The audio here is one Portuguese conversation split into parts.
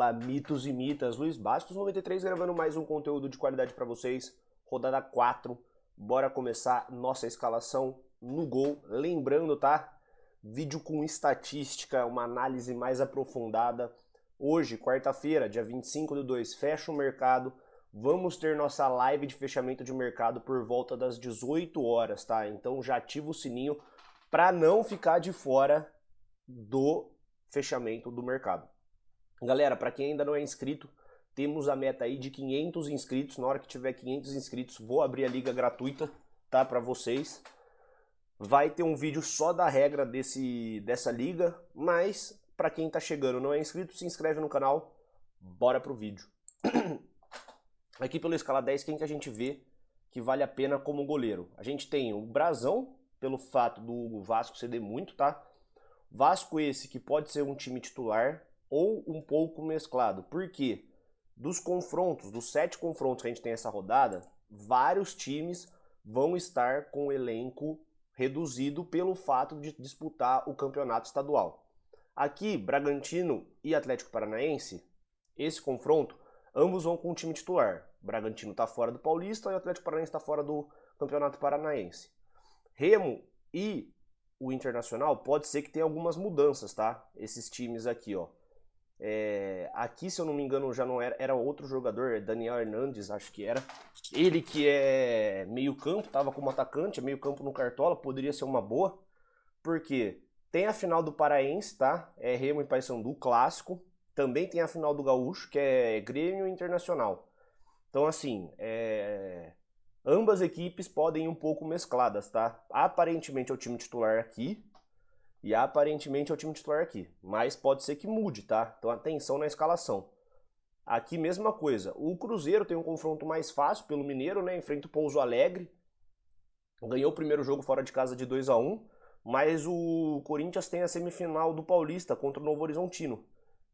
Fala, mitos e mitas. Luiz Bastos 93 gravando mais um conteúdo de qualidade para vocês. Rodada 4. Bora começar nossa escalação no gol. Lembrando, tá? Vídeo com estatística, uma análise mais aprofundada. Hoje, quarta-feira, dia 25/2, fecha o mercado. Vamos ter nossa live de fechamento de mercado por volta das 18 horas, tá? Então já ativa o sininho para não ficar de fora do fechamento do mercado. Galera, para quem ainda não é inscrito, temos a meta aí de 500 inscritos. Na hora que tiver 500 inscritos, vou abrir a liga gratuita, tá, para vocês. Vai ter um vídeo só da regra dessa liga, mas para quem tá chegando e não é inscrito, se inscreve no canal. Bora pro vídeo. Aqui pelo escala 10, quem que a gente vê que vale a pena como goleiro? A gente tem o Brazão, pelo fato do Vasco ceder muito, tá? Vasco esse que pode ser um time titular ou um pouco mesclado. Por quê? Dos confrontos, dos 7 confrontos que a gente tem essa rodada, vários times vão estar com o elenco reduzido pelo fato de disputar o campeonato estadual. Aqui, Bragantino e Atlético Paranaense, esse confronto, ambos vão com o time titular. Bragantino está fora do Paulista e o Atlético Paranaense está fora do Campeonato Paranaense. Remo e o Internacional pode ser que tenha algumas mudanças, tá? Esses times aqui, ó. Aqui, se eu não me engano, já não era outro jogador, Daniel Hernandes, acho que era. Ele que é meio campo, tava como atacante, é meio campo no Cartola, poderia ser uma boa. Porque tem a final do Paraense, tá? É Remo e Paysandu, clássico. Também tem a final do Gaúcho, que é Grêmio Internacional. Então, assim, ambas equipes podem ir um pouco mescladas, tá? Aparentemente é o time titular aqui. E aparentemente é o time titular aqui, mas pode ser que mude, tá? Então atenção na escalação. Aqui mesma coisa, o Cruzeiro tem um confronto mais fácil pelo Mineiro, né? Enfrenta o Pouso Alegre. Ganhou o primeiro jogo fora de casa de 2-1, mas o Corinthians tem a semifinal do Paulista contra o Novo Horizontino.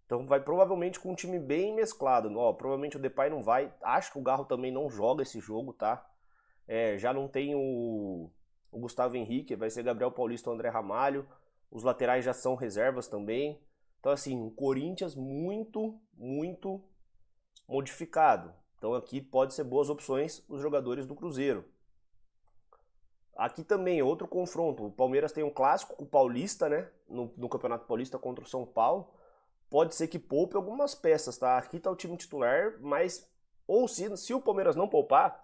Então vai provavelmente com um time bem mesclado. Ó, provavelmente o Depay não vai, acho que o Garro também não joga esse jogo, tá? Já não tem o Gustavo Henrique, vai ser Gabriel Paulista ou André Ramalho. Os laterais já são reservas também. Então, assim, o Corinthians muito modificado. Então, aqui pode ser boas opções os jogadores do Cruzeiro. Aqui também, outro confronto. O Palmeiras tem um clássico com o Paulista, né? No Campeonato Paulista contra o São Paulo. Pode ser que poupe algumas peças, tá? Aqui tá o time titular, mas... Ou se o Palmeiras não poupar,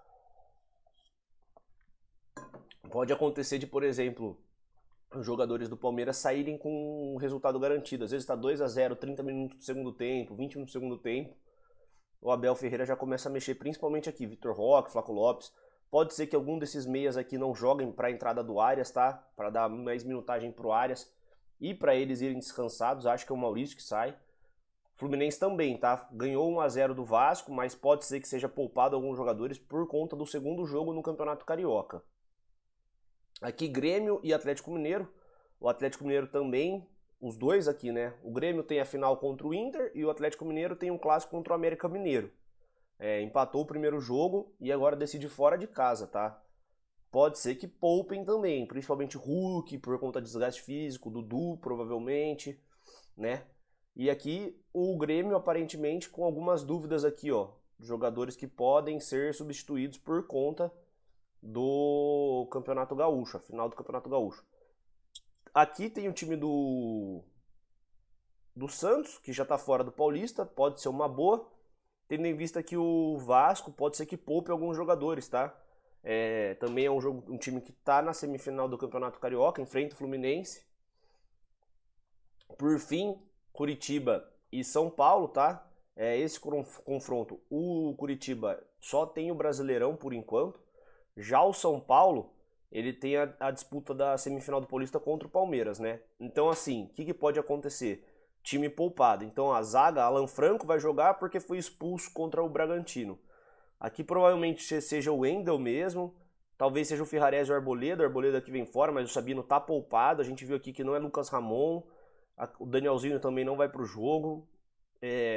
pode acontecer de, por exemplo... os jogadores do Palmeiras saírem com um resultado garantido. Às vezes está 2-0, 30 minutos do segundo tempo, 20 minutos do segundo tempo. O Abel Ferreira já começa a mexer, principalmente aqui, Vitor Roque, Flaco Lopes. Pode ser que algum desses meias aqui não joguem para a entrada do Arias, tá? Para dar mais minutagem pro Arias e para eles irem descansados. Acho que é o Maurício que sai. Fluminense também, tá? Ganhou 1-0 do Vasco, mas pode ser que seja poupado alguns jogadores por conta do segundo jogo no Campeonato Carioca. Aqui Grêmio e Atlético Mineiro. O Atlético Mineiro também, os dois aqui, né? O Grêmio tem a final contra o Inter e o Atlético Mineiro tem um clássico contra o América Mineiro. Empatou o primeiro jogo e agora decide fora de casa, tá? Pode ser que poupem também, principalmente Hulk por conta de desgaste físico, Dudu provavelmente, né? E aqui o Grêmio aparentemente com algumas dúvidas aqui, ó. Jogadores que podem ser substituídos por conta do Campeonato Gaúcho, a final do Campeonato Gaúcho. Aqui tem o time do Santos, que já está fora do Paulista, pode ser uma boa, tendo em vista que o Vasco pode ser que poupe alguns jogadores, tá? Também é um time que está na semifinal do Campeonato Carioca, enfrenta o Fluminense. Por fim, Curitiba e São Paulo, tá? Esse confronto, o Curitiba só tem o Brasileirão por enquanto. Já o São Paulo, ele tem a disputa da semifinal do Paulista contra o Palmeiras, né? Então, assim, o que pode acontecer? Time poupado. Então, a zaga, Alan Franco vai jogar porque foi expulso contra o Bragantino. Aqui, provavelmente, seja o Wendel mesmo. Talvez seja o Ferrarese ou o Arboleda que vem fora, mas o Sabino tá poupado. A gente viu aqui que não é Lucas Ramon. O Danielzinho também não vai pro jogo.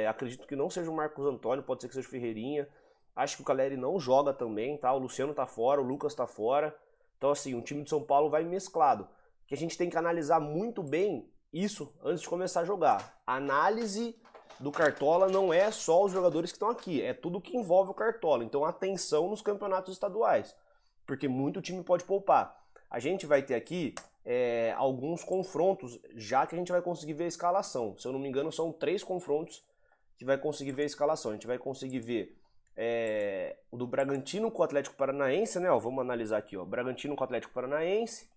Acredito que não seja o Marcos Antônio, pode ser que seja o Ferreirinha. Acho que o Caleri não joga também, tá? O Luciano tá fora, o Lucas tá fora. Então, assim, o time de São Paulo vai mesclado. Que a gente tem que analisar muito bem isso antes de começar a jogar. Análise do Cartola não é só os jogadores que estão aqui, é tudo que envolve o Cartola. Então atenção nos campeonatos estaduais, porque muito time pode poupar. A gente vai ter aqui alguns confrontos, já que a gente vai conseguir ver a escalação. Se eu não me engano, são 3 confrontos que vai conseguir ver a escalação. A gente vai conseguir ver o do Bragantino com o Atlético Paranaense, né? Ó, vamos analisar aqui, ó. Bragantino com o Atlético Paranaense.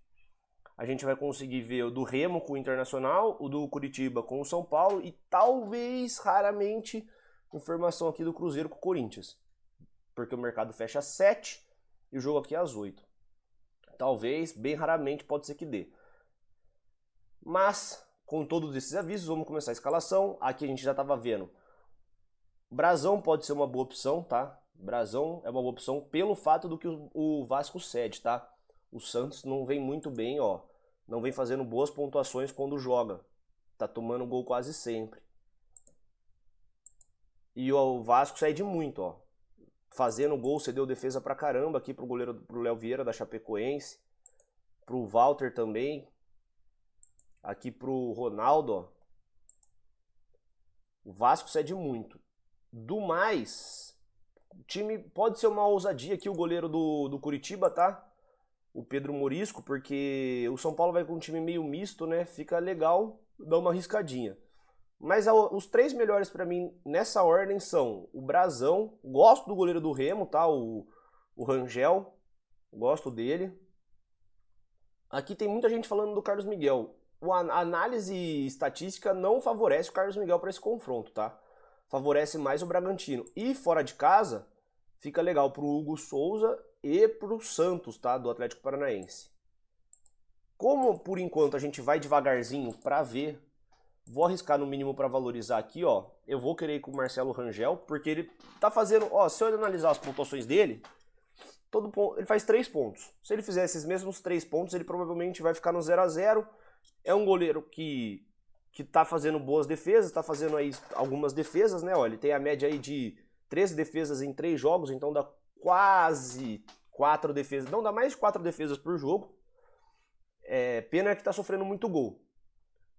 A gente vai conseguir ver o do Remo com o Internacional, o do Curitiba com o São Paulo e talvez, raramente, informação aqui do Cruzeiro com o Corinthians. Porque o mercado fecha às 7 e o jogo aqui é às 8. Talvez, bem raramente, pode ser que dê. Mas, com todos esses avisos, vamos começar a escalação. Aqui a gente já estava vendo. Brasão pode ser uma boa opção, tá? Brasão é uma boa opção pelo fato do que o Vasco cede, tá? O Santos não vem muito bem, ó. Não vem fazendo boas pontuações quando joga. Tá tomando gol quase sempre. E o Vasco cede muito, ó. Fazendo gol, cedeu defesa pra caramba aqui pro goleiro, pro Léo Vieira da Chapecoense. Pro Walter também. Aqui pro Ronaldo, ó. O Vasco cede muito. Do mais, o time pode ser uma ousadia aqui, o goleiro do Curitiba, tá? O Pedro Morisco, porque o São Paulo vai com um time meio misto, né? Fica legal dar uma arriscadinha. Mas os 3 melhores pra mim nessa ordem são o Brasão, gosto do goleiro do Remo, tá? O Rangel, gosto dele. Aqui tem muita gente falando do Carlos Miguel. A análise estatística não favorece o Carlos Miguel para esse confronto, tá? Favorece mais o Bragantino. E fora de casa, fica legal pro Hugo Souza e pro Santos, tá? Do Atlético Paranaense. Como por enquanto a gente vai devagarzinho pra ver, vou arriscar no mínimo pra valorizar aqui, ó. Eu vou querer ir com o Marcelo Rangel, porque ele tá fazendo, ó, se eu analisar as pontuações dele, ele faz 3 pontos. Se ele fizer esses mesmos 3 pontos, ele provavelmente vai ficar no 0 a 0. É um goleiro que tá fazendo boas defesas, tá fazendo aí algumas defesas, né? Ó, ele tem a média aí de 13 defesas em 3 jogos, então dá quase 4 defesas, não, dá mais de 4 defesas por jogo. Pena que tá sofrendo muito gol.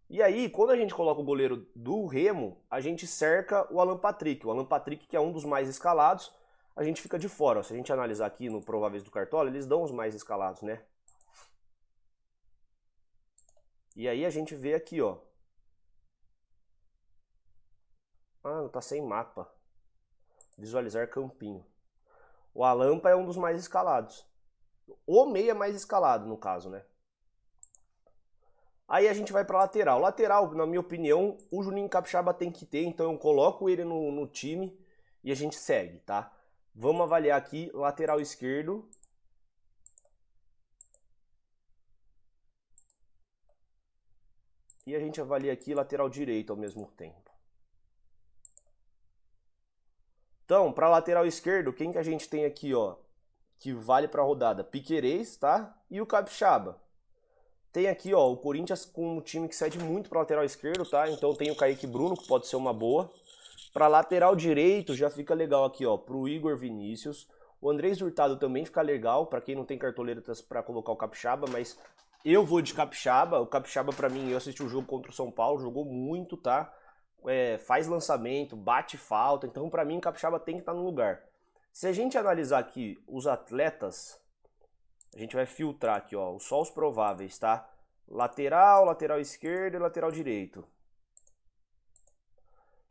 E aí, quando a gente coloca o goleiro do Remo, a gente cerca o Alan Patrick. O Alan Patrick, que é um dos mais escalados, a gente fica de fora. Ó, se a gente analisar aqui no prováveis do Cartola, eles dão os mais escalados, né? E aí a gente vê aqui, ó. Ah, não tá sem mapa. Visualizar campinho. O Alampa é um dos mais escalados. O meia mais escalado, no caso, né? Aí a gente vai pra lateral. Lateral, na minha opinião, o Juninho Capixaba tem que ter, então eu coloco ele no time e a gente segue, tá? Vamos avaliar aqui, lateral esquerdo. E a gente avalia aqui lateral direito ao mesmo tempo. Então, para lateral esquerdo, quem que a gente tem aqui, ó, que vale para a rodada? Piquerez, tá? E o Capixaba. Tem aqui, ó, o Corinthians com um time que cede muito para lateral esquerdo, tá? Então tem o Kaique Bruno, que pode ser uma boa. Para lateral direito já fica legal aqui, ó, pro Igor Vinícius. O Andrés Hurtado também fica legal, para quem não tem cartoletas para colocar o Capixaba, mas eu vou de Capixaba. O Capixaba, para mim, eu assisti o jogo contra o São Paulo, jogou muito, tá? Faz lançamento, bate falta, então pra mim o Capixaba tem que estar no lugar. Se a gente analisar aqui os atletas, a gente vai filtrar aqui, ó, só os prováveis, tá? Lateral, lateral esquerdo e lateral direito.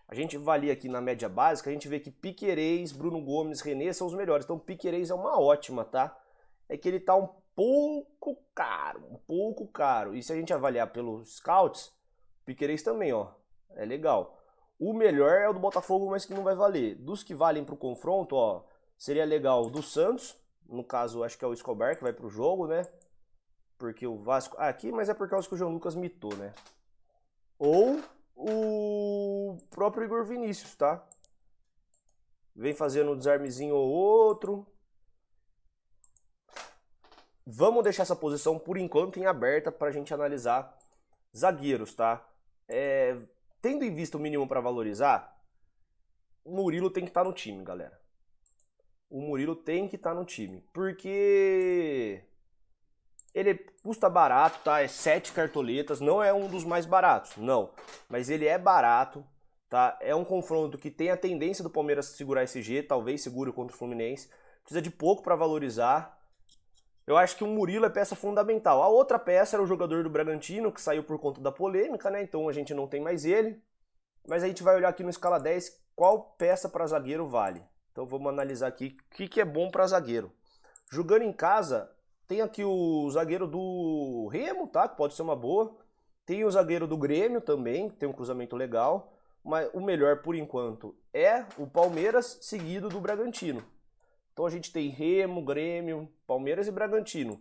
A gente avalia aqui na média básica, a gente vê que Piquerez, Bruno Gomes, René são os melhores. Então Piquerez é uma ótima, tá? É que ele tá um pouco caro. E se a gente avaliar pelos scouts, Piquerez também, ó. É legal. O melhor é o do Botafogo, mas que não vai valer. Dos que valem pro confronto, ó, seria legal o do Santos. No caso, acho que é o Escobar que vai pro jogo, né? Porque o Vasco... aqui, mas é por causa que o João Lucas mitou, né? Ou o próprio Igor Vinícius, tá? Vem fazendo um desarmezinho ou outro. Vamos deixar essa posição, por enquanto, em aberta pra gente analisar zagueiros, tá? Tendo em vista o mínimo para valorizar, o Murilo tem que estar no time, galera. O Murilo tem que estar no time, porque ele custa barato, tá? É 7 cartoletas, não é um dos mais baratos, não. Mas ele é barato, tá? É um confronto que tem a tendência do Palmeiras segurar esse G, talvez segure contra o Fluminense. Precisa de pouco para valorizar. Eu acho que o Murilo é peça fundamental. A outra peça era o jogador do Bragantino, que saiu por conta da polêmica, né? Então a gente não tem mais ele. Mas a gente vai olhar aqui no escala 10 qual peça para zagueiro vale. Então vamos analisar aqui o que é bom para zagueiro. Jogando em casa, tem aqui o zagueiro do Remo, tá? Que pode ser uma boa. Tem o zagueiro do Grêmio também, que tem um cruzamento legal. Mas o melhor por enquanto é o Palmeiras, seguido do Bragantino. Então a gente tem Remo, Grêmio, Palmeiras e Bragantino.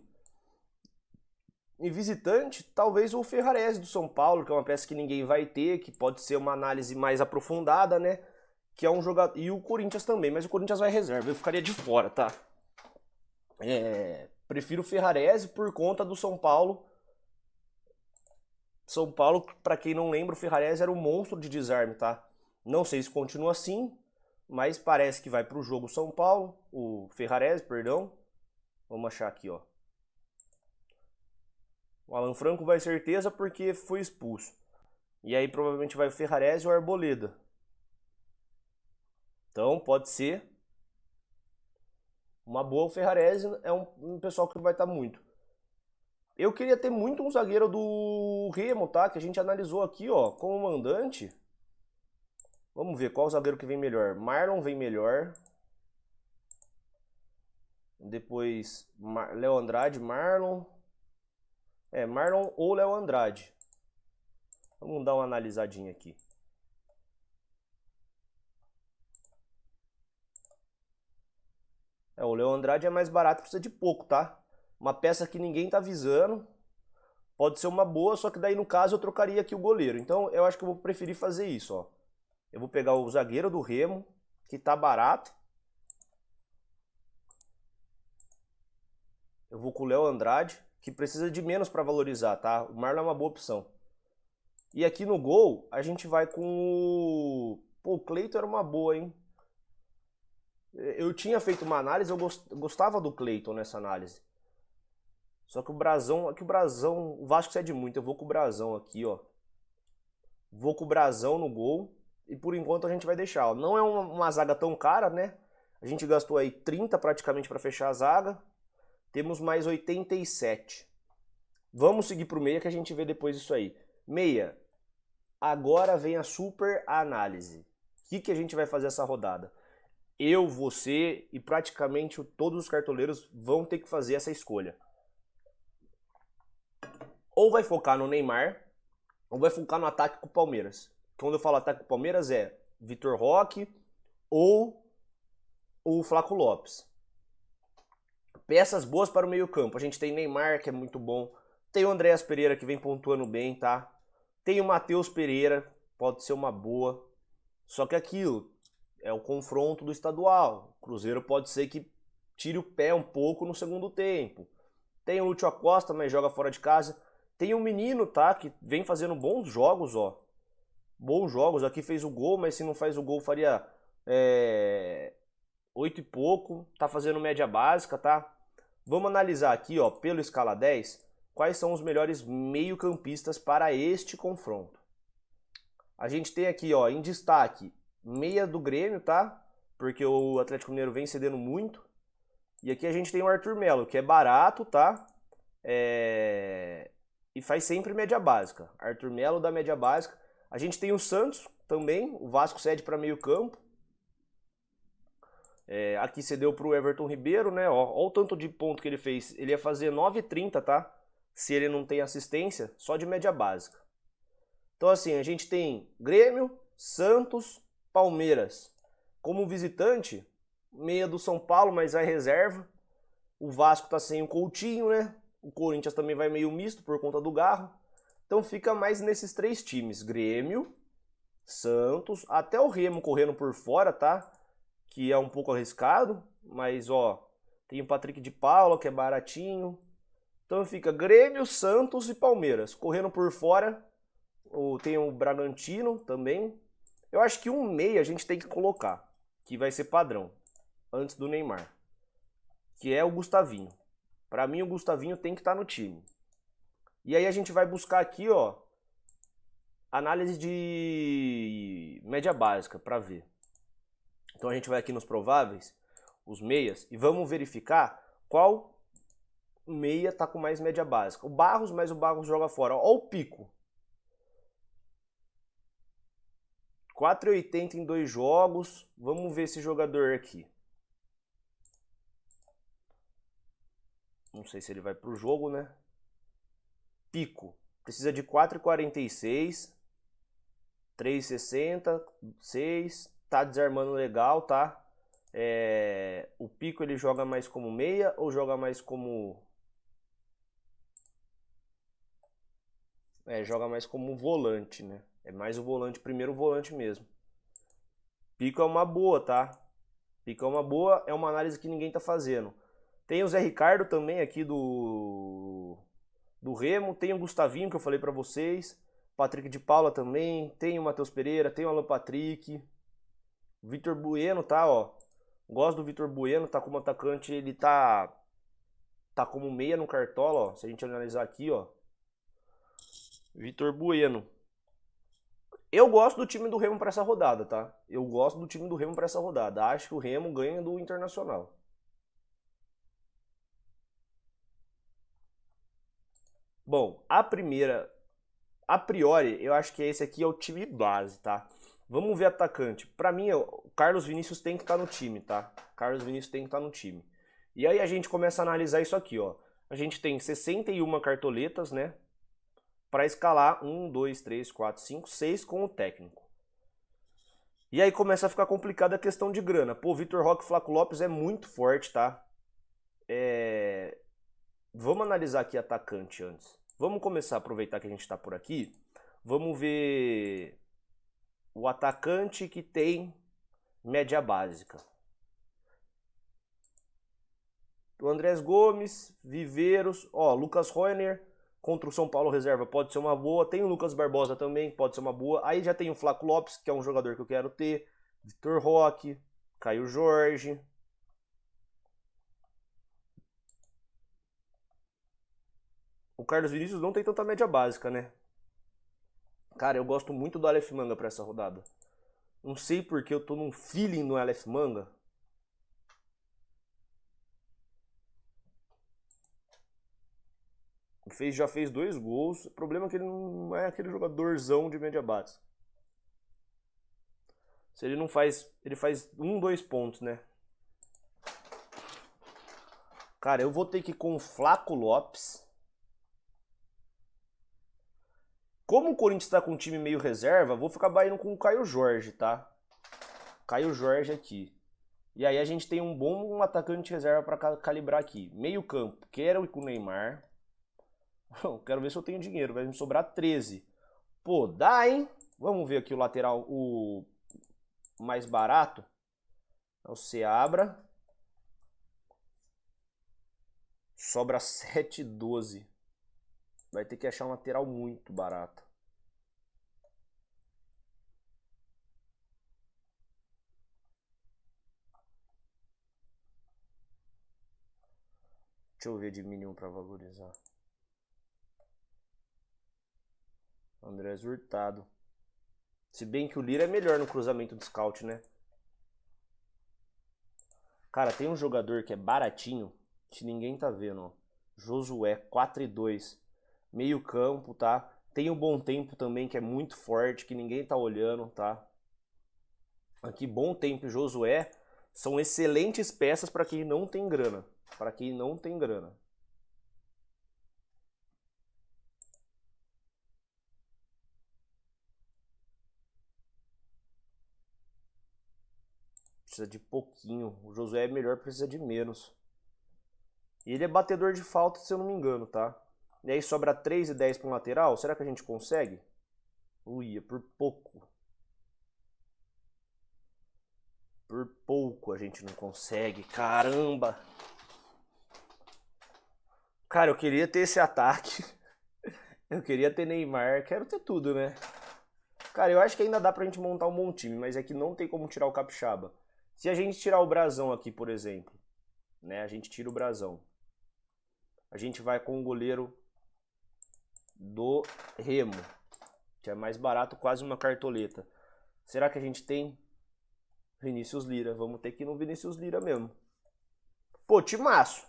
Em visitante, talvez o Ferrarese do São Paulo, que é uma peça que ninguém vai ter, que pode ser uma análise mais aprofundada, né? Que é um jogador. E o Corinthians também, mas o Corinthians vai reserva, eu ficaria de fora, tá? Prefiro o Ferrarese por conta do São Paulo. São Paulo, para quem não lembra, o Ferrarese era um monstro de desarme, tá? Não sei se continua assim, mas parece que vai pro jogo São Paulo, o Ferrarese, perdão. Vamos achar aqui, ó. O Alan Franco vai certeza porque foi expulso. E aí provavelmente vai o Ferrarese ou o Arboleda. Então pode ser uma boa. O Ferrarese é um pessoal que vai estar muito. Eu queria ter muito um zagueiro do Remo, tá? Que a gente analisou aqui, ó, como mandante. Vamos ver qual zagueiro que vem melhor. Marlon vem melhor. Depois Léo Andrade, Marlon. Marlon ou Léo Andrade. Vamos dar uma analisadinha aqui. O Léo Andrade é mais barato, precisa de pouco, tá? Uma peça que ninguém tá visando. Pode ser uma boa, só que daí no caso eu trocaria aqui o goleiro. Então eu acho que eu vou preferir fazer isso, ó. Eu vou pegar o zagueiro do Remo, que tá barato. Eu vou com o Léo Andrade, que precisa de menos para valorizar, tá? O Marlon é uma boa opção. E aqui no gol, a gente vai com o... Pô, o Cleiton era uma boa, hein? Eu tinha feito uma análise, eu gostava do Cleiton nessa análise. Só que o Brazão, o Vasco cede muito. Eu vou com o Brazão aqui, ó. Vou com o Brazão no gol. E por enquanto a gente vai deixar, ó. Não é uma zaga tão cara, né? A gente gastou aí 30 praticamente para fechar a zaga. Temos mais 87. Vamos seguir pro meia que a gente vê depois isso aí. Meia. Agora vem a super análise. O que a gente vai fazer essa rodada? Eu, você e praticamente todos os cartoleiros vão ter que fazer essa escolha. Ou vai focar no Neymar, ou vai focar no ataque com o Palmeiras. Quando eu falo ataque com o Palmeiras é Vitor Roque ou o Flaco Lopes. Peças boas para o meio campo. A gente tem Neymar, que é muito bom. Tem o Andréas Pereira, que vem pontuando bem, tá? Tem o Matheus Pereira, pode ser uma boa. Só que aquilo é o confronto do estadual. O Cruzeiro pode ser que tire o pé um pouco no segundo tempo. Tem o Lúcio Acosta, mas joga fora de casa. Tem um menino, tá? Que vem fazendo bons jogos, ó. Bons jogos. Aqui fez o gol, mas se não faz o gol faria 8 e pouco. Tá fazendo média básica, tá? Vamos analisar aqui, ó, pelo escala 10, quais são os melhores meio-campistas para este confronto. A gente tem aqui, ó, em destaque, meia do Grêmio, tá? Porque o Atlético Mineiro vem cedendo muito. E aqui a gente tem o Arthur Melo, que é barato, tá? E faz sempre média básica. Arthur Melo da média básica. A gente tem o Santos também, o Vasco cede para meio campo. Aqui cedeu para o Everton Ribeiro, né? Ó o tanto de ponto que ele fez. Ele ia fazer 9,30, tá? Se ele não tem assistência, só de média básica. Então assim, a gente tem Grêmio, Santos, Palmeiras. Como visitante, meia do São Paulo, mas vai reserva. O Vasco tá sem o Coutinho, né? O Corinthians também vai meio misto por conta do Garro. Então fica mais nesses três times. Grêmio, Santos, até o Remo correndo por fora, tá? Que é um pouco arriscado, mas ó, tem o Patrick de Paula, que é baratinho. Então fica Grêmio, Santos e Palmeiras. Correndo por fora, tem o Bragantino também. Eu acho que um meia a gente tem que colocar, que vai ser padrão, antes do Neymar, que é o Gustavinho. Para mim o Gustavinho tem que estar no time. E aí a gente vai buscar aqui, ó, análise de média básica para ver. Então a gente vai aqui nos prováveis, os meias, e vamos verificar qual meia tá com mais média básica. O Barros, mas o Barros joga fora. Olha o pico. 4,80 em 2 jogos. Vamos ver esse jogador aqui. Não sei se ele vai pro jogo, né? Pico. Precisa de 4,46. 3,60. 6. Tá desarmando legal, tá? O Pico ele joga mais como meia ou joga mais como... joga mais como volante, né? É mais o volante, primeiro volante mesmo. Pico é uma boa, tá? Pico é uma boa, é uma análise que ninguém tá fazendo. Tem o Zé Ricardo também aqui do Remo, tem o Gustavinho que eu falei pra vocês, Patrick de Paula também, tem o Matheus Pereira, tem o Alan Patrick, Vitor Bueno, tá, ó. Gosto do Vitor Bueno, tá como atacante, ele tá como meia no Cartola, ó. Se a gente analisar aqui, ó. Vitor Bueno. Eu gosto do time do Remo para essa rodada, tá? Eu gosto do time do Remo para essa rodada. Acho que o Remo ganha do Internacional. Bom, a priori, eu acho que esse aqui é o time base, tá? Vamos ver atacante. Pra mim, o Carlos Vinícius tem que estar no time, tá? Carlos Vinícius tem que estar no time. E aí a gente começa a analisar isso aqui, ó. A gente tem 61 cartoletas, né? Pra escalar 1, 2, 3, 4, 5, 6 com o técnico. E aí começa a ficar complicada a questão de grana. Pô, Vitor Roque e Flaco Lopes é muito forte, tá? Vamos analisar aqui atacante antes. Vamos começar a aproveitar que a gente está por aqui. Vamos ver o atacante que tem média básica. O Andrés Gomes, Viveiros, ó, Lucas Roiner contra o São Paulo reserva pode ser uma boa. Tem o Lucas Barbosa também, pode ser uma boa. Aí já tem o Flaco Lopes, que é um jogador que eu quero ter. Vitor Roque, Caio Jorge. O Carlos Vinícius não tem tanta média básica, né? Cara, eu gosto muito do Aleph Manga pra essa rodada. Não sei porque eu tô num feeling no Aleph Manga. Já fez 2 gols. O problema é que ele não é aquele jogadorzão de média básica. Se ele não faz... Ele faz 1, 2 pontos, né? Cara, eu vou ter que ir com o Flaco Lopes. Como o Corinthians tá com um time meio reserva, vou ficar indo com o Caio Jorge, tá? Caio Jorge aqui. E aí a gente tem um bom atacante reserva para calibrar aqui. Meio campo, quero ir com o Neymar. Quero ver se eu tenho dinheiro, vai me sobrar 13. Pô, dá, hein? Vamos ver aqui o lateral, o mais barato. É o Seabra. Sobra 7,12. Vai ter que achar um lateral muito barato. Deixa eu ver de mínimo para valorizar. Andrés Hurtado. Se bem que o Lira é melhor no cruzamento de scout, né? Cara, tem um jogador que é baratinho, que ninguém tá vendo, ó. Josué, 4,2. Meio campo, tá? Tem o Bom Tempo também, que é muito forte, que ninguém tá olhando, tá? Aqui, Bom Tempo e Josué são excelentes peças para quem não tem grana. Para quem não tem grana. Precisa de pouquinho. O Josué é melhor, precisa de menos. E ele é batedor de falta, se eu não me engano, tá? E aí sobra 3,10 para um lateral. Será que a gente consegue? Ui, é por pouco. Por pouco a gente não consegue. Caramba! Cara, eu queria ter esse ataque. Eu queria ter Neymar. Quero ter tudo, né? Cara, eu acho que ainda dá pra gente montar um bom time, mas é que não tem como tirar o Capixaba. Se a gente tirar o Brasão aqui, por exemplo, né? A gente tira o Brasão. A gente vai com o goleiro do Remo. que é mais barato, quase uma cartoleta. Será que a gente tem Vinícius Lira? Vamos ter que ir no Vinícius Lira mesmo. Pô, timaço.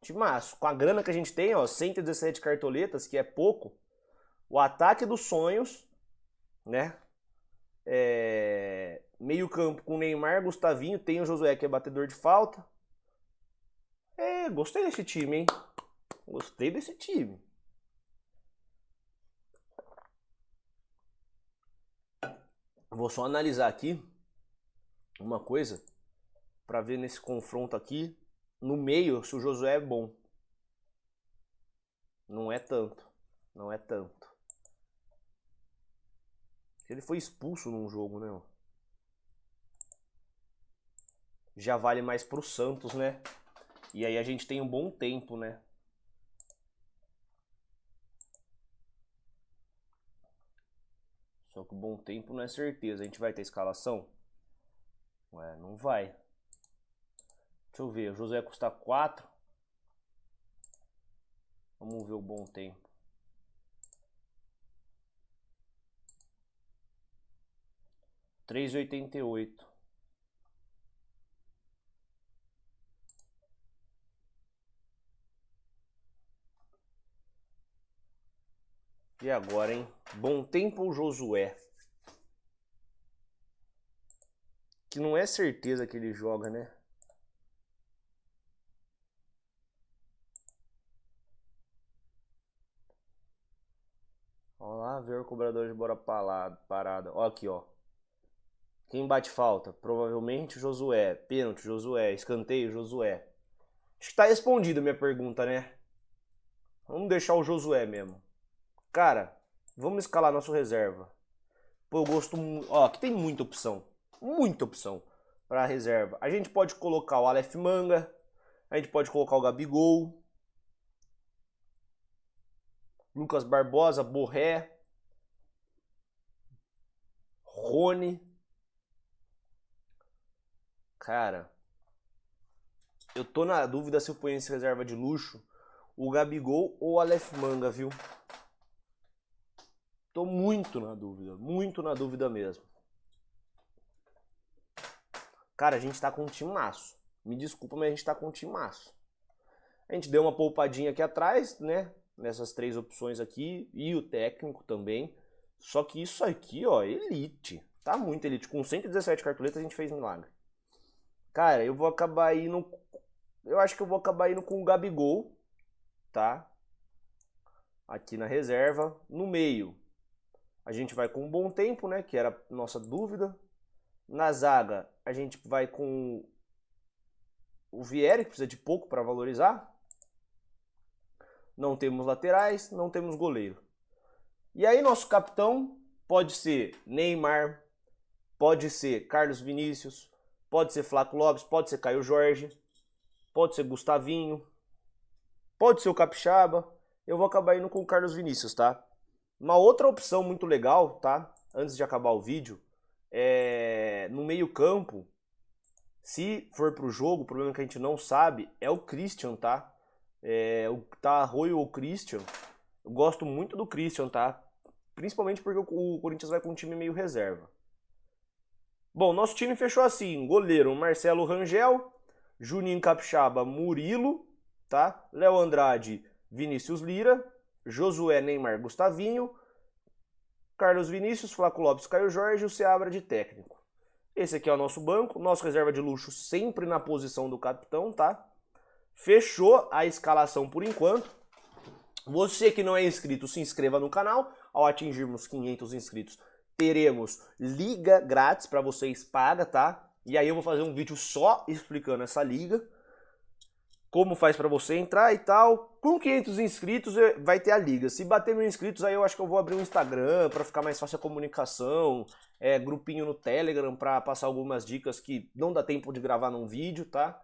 Timaço. Com a grana que a gente tem, ó, 117 cartoletas, que é pouco. O ataque dos sonhos, né? Meio campo com Neymar, Gustavinho, tem o Josué que é batedor de falta. Gostei desse time, hein? Gostei desse time. Vou só analisar aqui uma coisa para ver nesse confronto aqui no meio se o Josué é bom. Não é tanto. Não é tanto. Ele foi expulso num jogo, né? Já vale mais pro Santos, né? E aí a gente tem um bom tempo, né? Só que o bom tempo não é certeza. A gente vai ter escalação? Ué, não vai. Deixa eu ver. O José custa 4. Vamos ver o bom tempo. $3,88. E agora, hein? Bom tempo ou Josué? Que não é certeza que ele joga, né? Olha lá, ver o cobrador de bola parada. Ó aqui, ó. Quem bate falta? Provavelmente Josué. Pênalti, Josué. Escanteio, Josué. Acho que tá respondida a minha pergunta, né? Vamos deixar o Josué mesmo. Cara, vamos escalar nosso reserva. Pô, eu gosto muito. Ó, aqui tem muita opção. Muita opção pra reserva. A gente pode colocar o Aleph Manga. A gente pode colocar o Gabigol. Lucas Barbosa, Borré. Rony. Cara, eu tô na dúvida se eu ponho esse reserva de luxo, o Gabigol ou o Aleph Manga, viu? Tô muito na dúvida mesmo. Cara, a gente tá com um timaço. Me desculpa, mas a gente tá com um timaço. A gente deu uma poupadinha aqui atrás, né? Nessas 3 opções aqui. E o técnico também. Só que isso aqui, ó, elite. Tá muito elite. Com 117 cartoletas a gente fez milagre. Cara, eu vou acabar indo... Eu acho que eu vou acabar indo com o Gabigol, tá? Aqui na reserva. No meio, a gente vai com um bom tempo, né? Que era a nossa dúvida. Na zaga, a gente vai com o Vieri, que precisa de pouco para valorizar. Não temos laterais, não temos goleiro. E aí nosso capitão pode ser Neymar, pode ser Carlos Vinícius, pode ser Flaco Lopes, pode ser Caio Jorge, pode ser Gustavinho, pode ser o Capixaba. Eu vou acabar indo com o Carlos Vinícius, tá? Uma outra opção muito legal, tá? Antes de acabar o vídeo, no meio campo, se for pro jogo, o problema que a gente não sabe é o Christian, tá? Tá Arroio ou Christian. Eu gosto muito do Christian, tá? Principalmente porque o Corinthians vai com um time meio reserva. Bom, nosso time fechou assim: goleiro Marcelo Rangel, Juninho Capixaba, Murilo, tá? Léo Andrade, Vinícius Lira, Josué, Neymar, Gustavinho, Carlos Vinícius, Flaco Lopes, Caio Jorge e o Seabra de técnico. Esse aqui é o nosso banco, nosso reserva de luxo sempre na posição do capitão, tá? Fechou a escalação por enquanto. Você que não é inscrito, se inscreva no canal. Ao atingirmos 500 inscritos, teremos liga grátis para vocês paga, tá? E aí eu vou fazer um vídeo só explicando essa liga, como faz para você entrar e tal. Com 500 inscritos vai ter a liga. Se bater 1000 inscritos, aí eu acho que eu vou abrir um Instagram para ficar mais fácil a comunicação, grupinho no Telegram para passar algumas dicas que não dá tempo de gravar num vídeo, tá?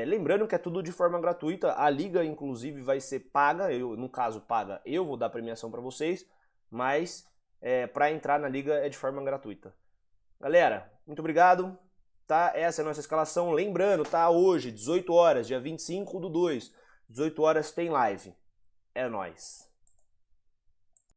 Lembrando que é tudo de forma gratuita. A liga, inclusive, vai ser paga. No caso, paga. Eu vou dar premiação para vocês, mas para entrar na liga é de forma gratuita. Galera, muito obrigado. Tá? Essa é a nossa escalação. Lembrando, tá? Hoje, 18 horas, dia 25/2, 18 horas tem live. É nóis.